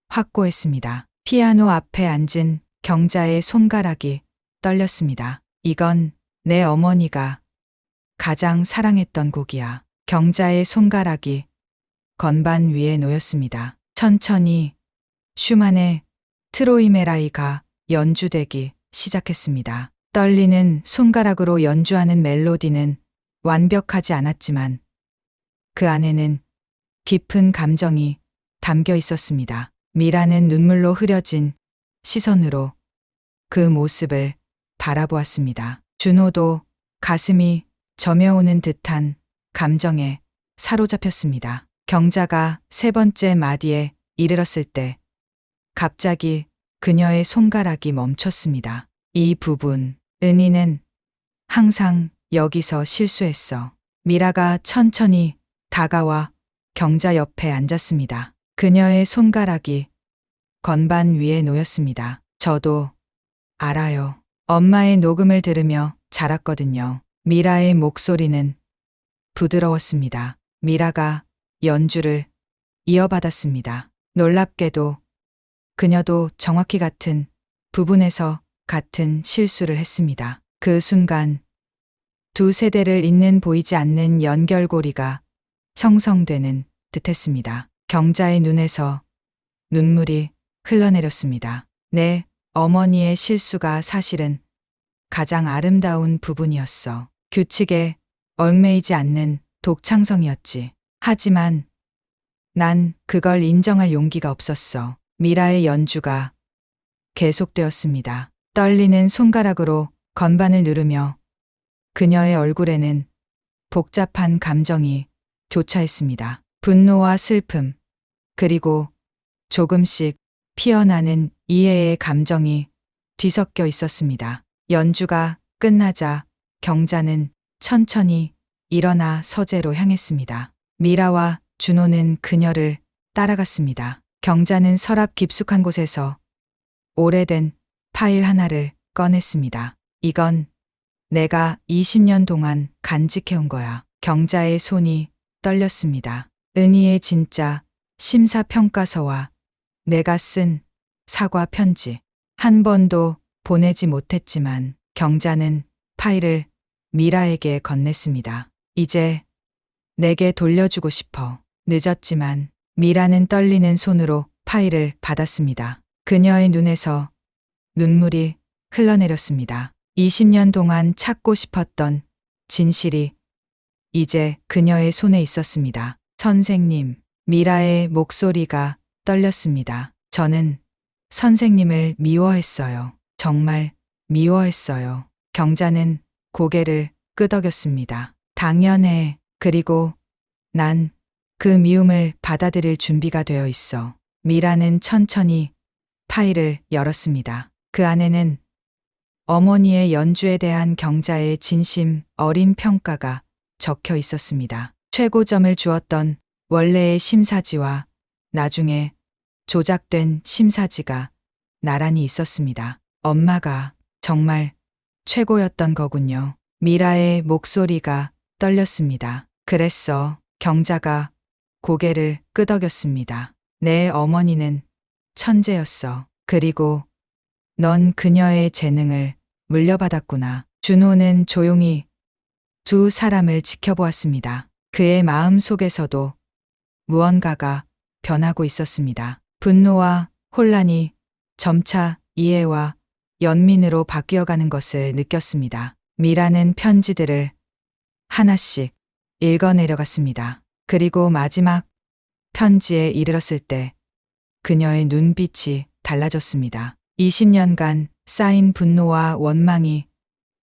확고했습니다. 피아노 앞에 앉은 경자의 손가락이 떨렸습니다. 이건 내 어머니가 가장 사랑했던 곡이야. 경자의 손가락이 건반 위에 놓였습니다. 천천히 슈만의 트로이메라이가 연주되기 시작했습니다. 떨리는 손가락으로 연주하는 멜로디는 완벽하지 않았지만 그 안에는 깊은 감정이 담겨 있었습니다. 미라는 눈물로 흐려진 시선으로 그 모습을 바라보았습니다. 준호도 가슴이 저며오는 듯한 감정에 사로잡혔습니다. 경자가 세 번째 마디에 이르렀을 때 갑자기 그녀의 손가락이 멈췄습니다. 이 부분, 은희는 항상 여기서 실수했어. 미라가 천천히 다가와 경자 옆에 앉았습니다. 그녀의 손가락이 건반 위에 놓였습니다. 저도 알아요. 엄마의 녹음을 들으며 자랐거든요. 미라의 목소리는 부드러웠습니다. 미라가 연주를 이어받았습니다. 놀랍게도 그녀도 정확히 같은 부분에서 같은 실수를 했습니다. 그 순간 두 세대를 잇는 보이지 않는 연결고리가 형성되는 듯했습니다. 경자의 눈에서 눈물이 흘러내렸습니다. 내 어머니의 실수가 사실은 가장 아름다운 부분이었어. 규칙에 얽매이지 않는 독창성이었지. 하지만 난 그걸 인정할 용기가 없었어. 미라의 연주가 계속되었습니다. 떨리는 손가락으로 건반을 누르며 그녀의 얼굴에는 복잡한 감정이 교차했습니다. 분노와 슬픔, 그리고 조금씩 피어나는 이해의 감정이 뒤섞여 있었습니다. 연주가 끝나자 경자는 천천히 일어나 서재로 향했습니다. 미라와 준호는 그녀를 따라갔습니다. 경자는 서랍 깊숙한 곳에서 오래된 파일 하나를 꺼냈습니다. 이건 내가 20년 동안 간직해온 거야. 경자의 손이 떨렸습니다. 은희의 진짜 심사평가서와 내가 쓴 사과 편지. 한 번도 보내지 못했지만 경자는 파일을 미라에게 건넸습니다. 이제 내게 돌려주고 싶어. 늦었지만 미라는 떨리는 손으로 파일을 받았습니다. 그녀의 눈에서 눈물이 흘러내렸습니다. 20년 동안 찾고 싶었던 진실이 이제 그녀의 손에 있었습니다. 선생님, 미라의 목소리가 떨렸습니다. 저는 선생님을 미워했어요. 정말 미워했어요. 경자는 고개를 끄덕였습니다. 당연해. 그리고 난 그 미움을 받아들일 준비가 되어 있어. 미라는 천천히 파일을 열었습니다. 그 안에는 어머니의 연주에 대한 경자의 진심 어린 평가가 적혀 있었습니다. 최고점을 주었던 원래의 심사지와 나중에 조작된 심사지가 나란히 있었습니다. 엄마가 정말 최고였던 거군요. 미라의 목소리가 떨렸습니다. 그랬어. 경자가 고개를 끄덕였습니다. 내 어머니는 천재였어. 그리고 넌 그녀의 재능을 물려받았구나. 준호는 조용히 두 사람을 지켜보았습니다. 그의 마음 속에서도 무언가가 변하고 있었습니다. 분노와 혼란이 점차 이해와 연민으로 바뀌어가는 것을 느꼈습니다. 미라는 편지들을 하나씩 읽어내려갔습니다. 그리고 마지막 편지에 이르렀을 때 그녀의 눈빛이 달라졌습니다. 20년간 쌓인 분노와 원망이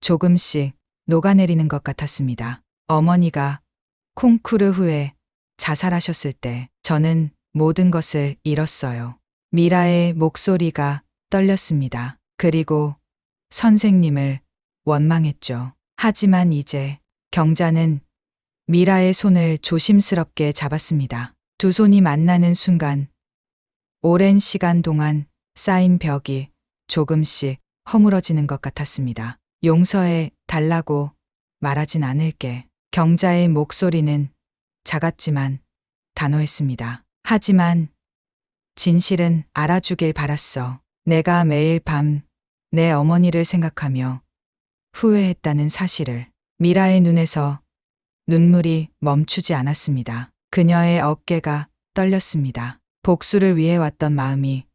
조금씩 녹아내리는 것 같았습니다. 어머니가 콩쿠르 후에 자살하셨을 때 저는 모든 것을 잃었어요. 미라의 목소리가 떨렸습니다. 그리고 선생님을 원망했죠. 하지만 이제 경자는 미라의 손을 조심스럽게 잡았습니다. 두 손이 만나는 순간 오랜 시간 동안 쌓인 벽이 조금씩 허물어지는 것 같았습니다. 용서해 달라고 말하진 않을게. 경자의 목소리는 작았지만 단호했습니다. 하지만 진실은 알아주길 바랐어. 내가 매일 밤 내 어머니를 생각하며 후회했다는 사실을. 미라의 눈에서 눈물이 멈추지 않았습니다. 그녀의 어깨가 떨렸습니다. 복수를 위해 왔던 마음이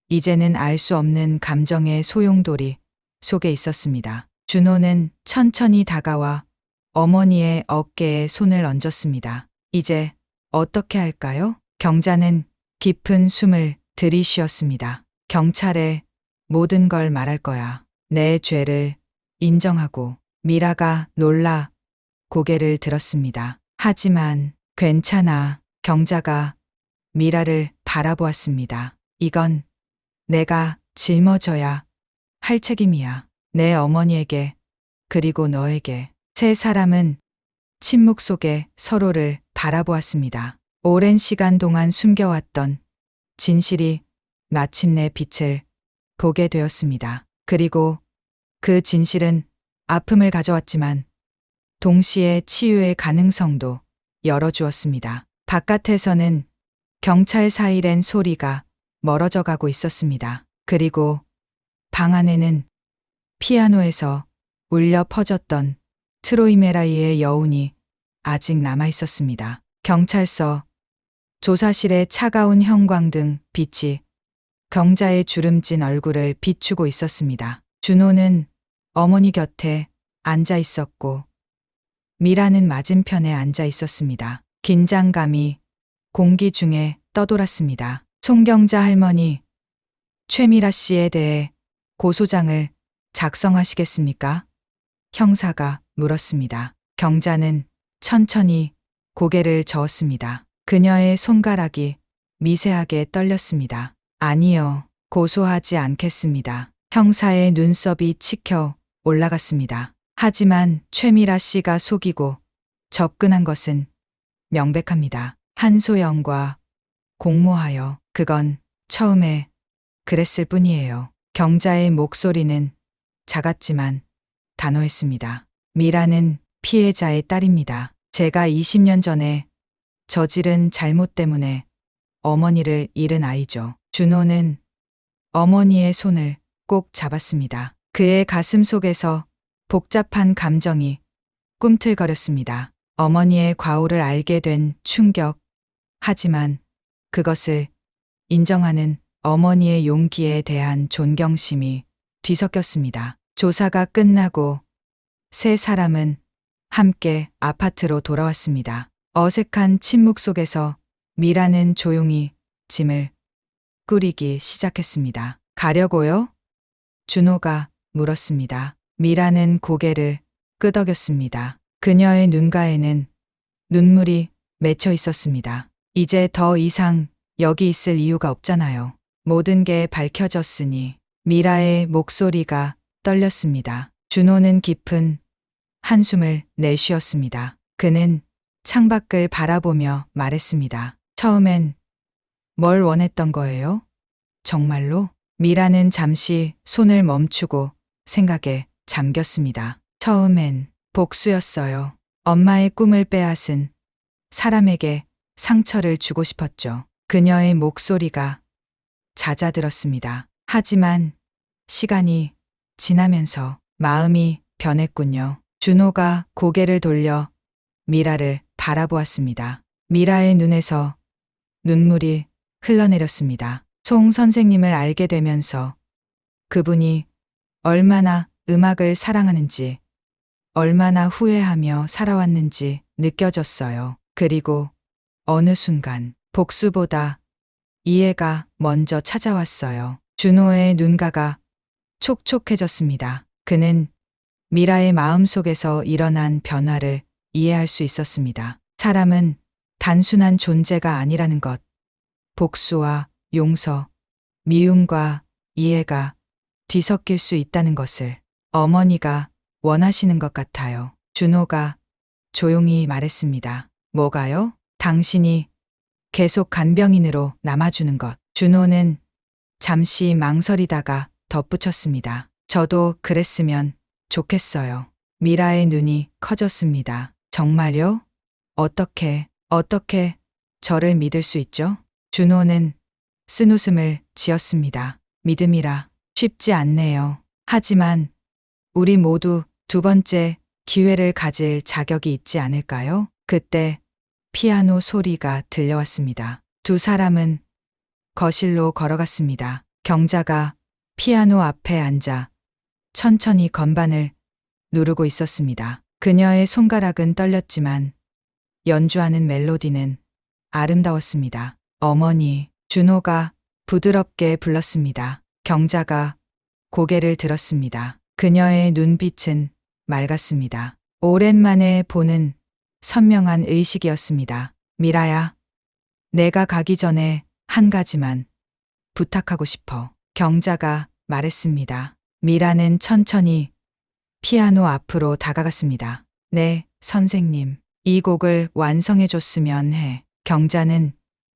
이제는 알 수 없는 감정의 소용돌이 속에 있었습니다. 준호는 천천히 다가와 어머니의 어깨에 손을 얹었습니다. 이제 어떻게 할까요? 경자는 깊은 숨을 들이쉬었습니다. 경찰에 모든 걸 말할 거야. 내 죄를 인정하고. 미라가 놀라 고개를 들었습니다. 하지만 괜찮아. 경자가 미라를 바라보았습니다. 이건 내가 짊어져야 할 책임이야. 내 어머니에게 그리고 너에게. 세 사람은 침묵 속에 서로를 바라보았습니다. 오랜 시간 동안 숨겨왔던 진실이 마침내 빛을 보게 되었습니다. 그리고 그 진실은 아픔을 가져왔지만 동시에 치유의 가능성도 열어주었습니다. 바깥에서는 경찰 사이렌 소리가 멀어져 가고 있었습니다. 그리고 방 안에는 피아노에서 울려 퍼졌던 트로이 메라이의 여운이 아직 남아 있었습니다. 경찰서, 조사실의 차가운 형광등 빛이 경자의 주름진 얼굴을 비추고 있었습니다. 준호는 어머니 곁에 앉아 있었고 미라는 맞은편에 앉아 있었습니다. 긴장감이 공기 중에 떠돌았습니다. 송경자 할머니, 최미라 씨에 대해 고소장을 작성하시겠습니까? 형사가 물었습니다. 경자는 천천히 고개를 저었습니다. 그녀의 손가락이 미세하게 떨렸습니다. 아니요, 고소하지 않겠습니다. 형사의 눈썹이 치켜 올라갔습니다. 하지만 최미라 씨가 속이고 접근한 것은 명백합니다. 한소영과 공모하여. 그건 처음에 그랬을 뿐이에요. 경자의 목소리는 작았지만 단호했습니다. 미라는 피해자의 딸입니다. 제가 20년 전에 저지른 잘못 때문에 어머니를 잃은 아이죠. 준호는 어머니의 손을 꼭 잡았습니다. 그의 가슴 속에서 복잡한 감정이 꿈틀거렸습니다. 어머니의 과오를 알게 된 충격. 하지만 그것을 인정하는 어머니의 용기에 대한 존경심이 뒤섞였습니다. 조사가 끝나고 세 사람은 함께 아파트로 돌아왔습니다. 어색한 침묵 속에서 미라는 조용히 짐을 꾸리기 시작했습니다. 가려고요? 준호가 물었습니다. 미라는 고개를 끄덕였습니다. 그녀의 눈가에는 눈물이 맺혀 있었습니다. 이제 더 이상 여기 있을 이유가 없잖아요. 모든 게 밝혀졌으니. 미라의 목소리가 떨렸습니다. 준호는 깊은 한숨을 내쉬었습니다. 그는 창밖을 바라보며 말했습니다. 처음엔 뭘 원했던 거예요? 정말로? 미라는 잠시 손을 멈추고 생각에 잠겼습니다. 처음엔 복수였어요. 엄마의 꿈을 빼앗은 사람에게 상처를 주고 싶었죠. 그녀의 목소리가 잦아들었습니다. 하지만 시간이 지나면서 마음이 변했군요. 준호가 고개를 돌려 미라를 바라보았습니다. 미라의 눈에서 눈물이 흘러내렸습니다. 송 선생님을 알게 되면서 그분이 얼마나 음악을 사랑하는지, 얼마나 후회하며 살아왔는지 느껴졌어요. 그리고 어느 순간 복수보다 이해가 먼저 찾아왔어요. 준호의 눈가가 촉촉해졌습니다. 그는 미라의 마음속에서 일어난 변화를 이해할 수 있었습니다. 사람은 단순한 존재가 아니라는 것. 복수와 용서, 미움과 이해가 뒤섞일 수 있다는 것을 어머니가 원하시는 것 같아요. 준호가 조용히 말했습니다. 뭐가요? 당신이 계속 간병인으로 남아주는 것. 준호는 잠시 망설이다가 덧붙였습니다. 저도 그랬으면 좋겠어요. 미라의 눈이 커졌습니다. 정말요? 어떻게 저를 믿을 수 있죠? 준호는 쓴웃음을 지었습니다. 믿음이라 쉽지 않네요. 하지만 우리 모두 두 번째 기회를 가질 자격이 있지 않을까요? 그때 피아노 소리가 들려왔습니다. 두 사람은 거실로 걸어갔습니다. 경자가 피아노 앞에 앉아 천천히 건반을 누르고 있었습니다. 그녀의 손가락은 떨렸지만 연주하는 멜로디는 아름다웠습니다. 어머니, 준호가 부드럽게 불렀습니다. 경자가 고개를 들었습니다. 그녀의 눈빛은 맑았습니다. 오랜만에 보는 선명한 의식이었습니다. 미라야, 내가 가기 전에 한 가지만 부탁하고 싶어. 경자가 말했습니다. 미라는 천천히 피아노 앞으로 다가갔습니다. 네, 선생님. 이 곡을 완성해 줬으면 해. 경자는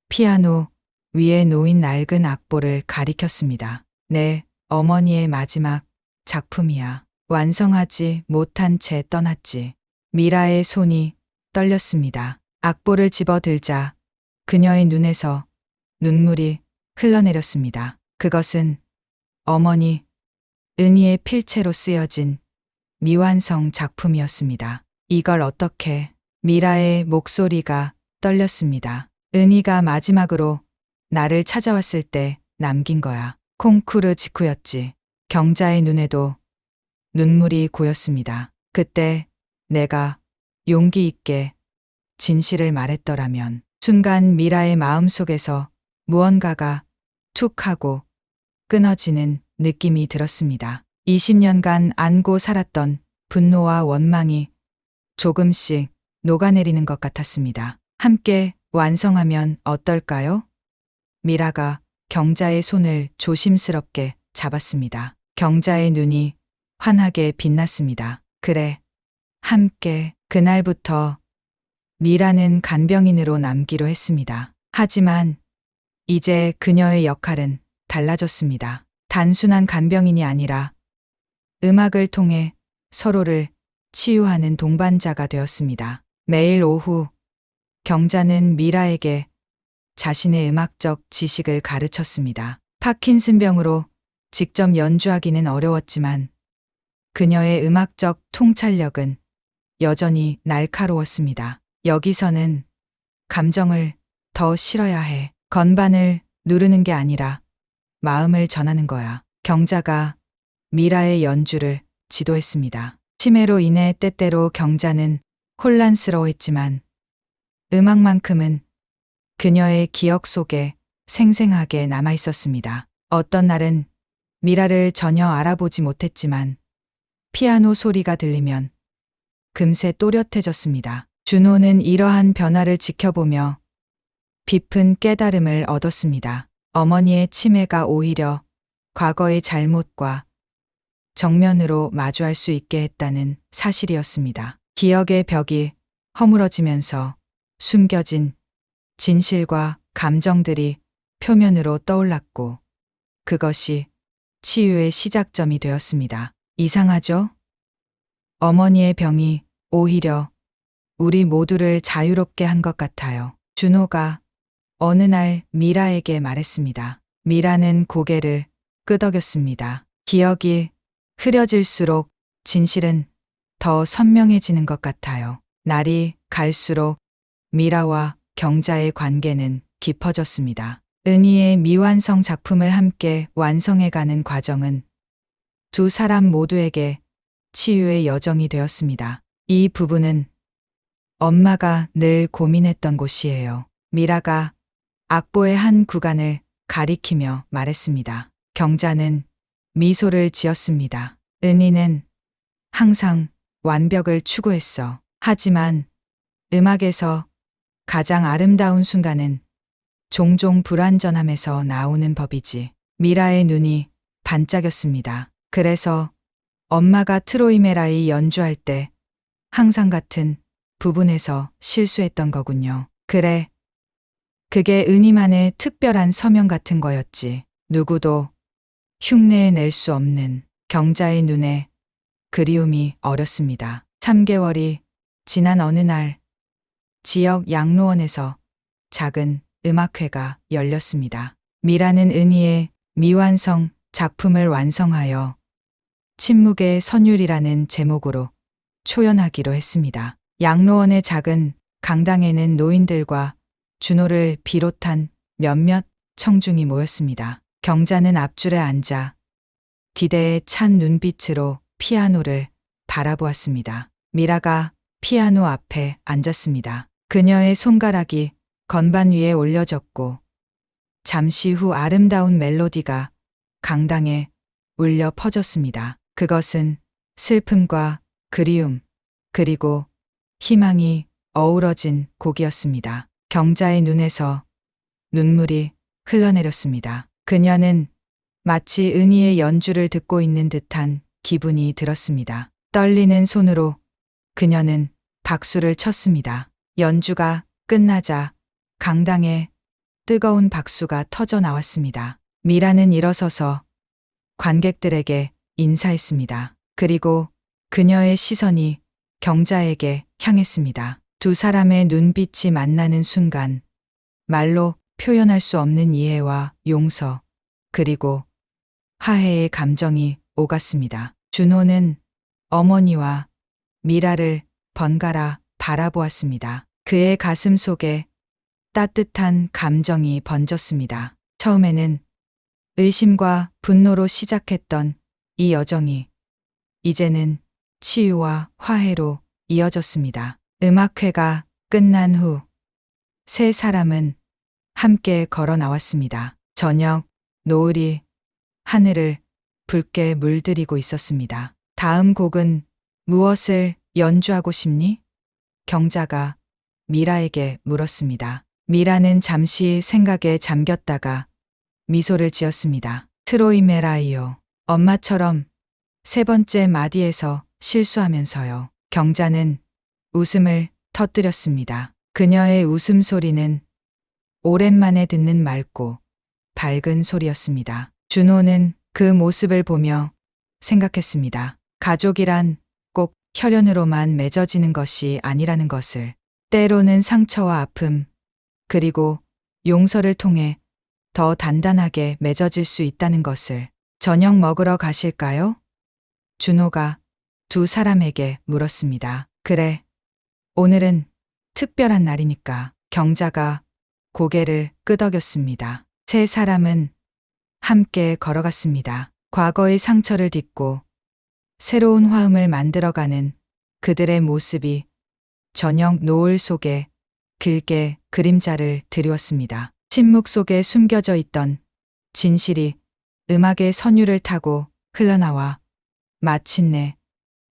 피아노 위에 놓인 낡은 악보를 가리켰습니다. 네, 어머니의 마지막 작품이야. 완성하지 못한 채 떠났지. 미라의 손이 떨렸습니다. 악보를 집어들자 그녀의 눈에서 눈물이 흘러내렸습니다. 그것은 어머니 은희의 필체로 쓰여진 미완성 작품이었습니다. 이걸 어떻게? 미라의 목소리가 떨렸습니다. 은희가 마지막으로 나를 찾아왔을 때 남긴 거야. 콩쿠르 직후였지. 경자의 눈에도 눈물이 고였습니다. 그때 내가 용기 있게 진실을 말했더라면. 순간 미라의 마음속에서 무언가가 툭 하고 끊어지는 느낌이 들었습니다. 20년간 안고 살았던 분노와 원망이 조금씩 녹아내리는 것 같았습니다. 함께 완성하면 어떨까요? 미라가 경자의 손을 조심스럽게 잡았습니다. 경자의 눈이 환하게 빛났습니다. 그래, 함께. 그날부터 미라는 간병인으로 남기로 했습니다. 하지만 이제 그녀의 역할은 달라졌습니다. 단순한 간병인이 아니라 음악을 통해 서로를 치유하는 동반자가 되었습니다. 매일 오후 경자는 미라에게 자신의 음악적 지식을 가르쳤습니다. 파킨슨병으로 직접 연주하기는 어려웠지만 그녀의 음악적 통찰력은 여전히 날카로웠습니다. 여기서는 감정을 더 실어야 해. 건반을 누르는 게 아니라 마음을 전하는 거야. 경자가 미라의 연주를 지도했습니다. 치매로 인해 때때로 경자는 혼란스러워했지만 음악만큼은 그녀의 기억 속에 생생하게 남아 있었습니다. 어떤 날은 미라를 전혀 알아보지 못했지만 피아노 소리가 들리면 금세 또렷해졌습니다. 준호는 이러한 변화를 지켜보며 깊은 깨달음을 얻었습니다. 어머니의 치매가 오히려 과거의 잘못과 정면으로 마주할 수 있게 했다는 사실이었습니다. 기억의 벽이 허물어지면서 숨겨진 진실과 감정들이 표면으로 떠올랐고 그것이 치유의 시작점이 되었습니다. 이상하죠? 어머니의 병이 오히려 우리 모두를 자유롭게 한 것 같아요. 준호가 어느 날 미라에게 말했습니다. 미라는 고개를 끄덕였습니다. 기억이 흐려질수록 진실은 더 선명해지는 것 같아요. 날이 갈수록 미라와 경자의 관계는 깊어졌습니다. 은희의 미완성 작품을 함께 완성해가는 과정은 두 사람 모두에게 치유의 여정이 되었습니다. 이 부분은 엄마가 늘 고민했던 곳이에요. 미라가 악보의 한 구간을 가리키며 말했습니다. 경자는 미소를 지었습니다. 은희는 항상 완벽을 추구했어. 하지만 음악에서 가장 아름다운 순간은 종종 불완전함에서 나오는 법이지. 미라의 눈이 반짝였습니다. 그래서 엄마가 트로이메라이 연주할 때 항상 같은 부분에서 실수했던 거군요. 그래. 그게 은희만의 특별한 서명 같은 거였지. 누구도 흉내낼 수 없는. 경자의 눈에 그리움이 어렸습니다. 3개월이 지난 어느 날 지역 양로원에서 작은 음악회가 열렸습니다. 미라는 은희의 미완성 작품을 완성하여 침묵의 선율이라는 제목으로 초연하기로 했습니다. 양로원의 작은 강당에는 노인들과 준호를 비롯한 몇몇 청중이 모였습니다. 경자는 앞줄에 앉아 기대에 찬 눈빛으로 피아노를 바라보았습니다. 미라가 피아노 앞에 앉았습니다. 그녀의 손가락이 건반 위에 올려졌고 잠시 후 아름다운 멜로디가 강당에 울려 퍼졌습니다. 그것은 슬픔과 그리움, 그리고 희망이 어우러진 곡이었습니다. 경자의 눈에서 눈물이 흘러내렸습니다. 그녀는 마치 은희의 연주를 듣고 있는 듯한 기분이 들었습니다. 떨리는 손으로 그녀는 박수를 쳤습니다. 연주가 끝나자 강당에 뜨거운 박수가 터져 나왔습니다. 미라는 일어서서 관객들에게 인사했습니다. 그리고 그녀의 시선이 경자에게 향했습니다. 두 사람의 눈빛이 만나는 순간 말로 표현할 수 없는 이해와 용서, 그리고 화해의 감정이 오갔습니다. 준호는 어머니와 미라를 번갈아 바라보았습니다. 그의 가슴 속에 따뜻한 감정이 번졌습니다. 처음에는 의심과 분노로 시작했던 이 여정이 이제는 치유와 화해로 이어졌습니다. 음악회가 끝난 후 세 사람은 함께 걸어 나왔습니다. 저녁 노을이 하늘을 붉게 물들이고 있었습니다. 다음 곡은 무엇을 연주하고 싶니? 경자가 미라에게 물었습니다. 미라는 잠시 생각에 잠겼다가 미소를 지었습니다. 트로이 메라이요. 엄마처럼 세 번째 마디에서 실수하면서요. 경자는 웃음을 터뜨렸습니다. 그녀의 웃음소리는 오랜만에 듣는 맑고 밝은 소리였습니다. 준호는 그 모습을 보며 생각했습니다. 가족이란 꼭 혈연으로만 맺어지는 것이 아니라는 것을, 때로는 상처와 아픔, 그리고 용서를 통해 더 단단하게 맺어질 수 있다는 것을. 저녁 먹으러 가실까요? 준호가 두 사람에게 물었습니다. 그래. 오늘은 특별한 날이니까. 경자가 고개를 끄덕였습니다. 세 사람은 함께 걸어갔습니다. 과거의 상처를 딛고 새로운 화음을 만들어가는 그들의 모습이 저녁 노을 속에 길게 그림자를 드리웠습니다. 침묵 속에 숨겨져 있던 진실이 음악의 선율을 타고 흘러나와 마침내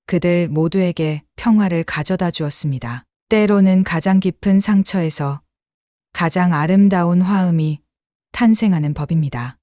그들 모두에게 평화를 가져다 주었습니다. 때로는 가장 깊은 상처에서 가장 아름다운 화음이 탄생하는 법입니다.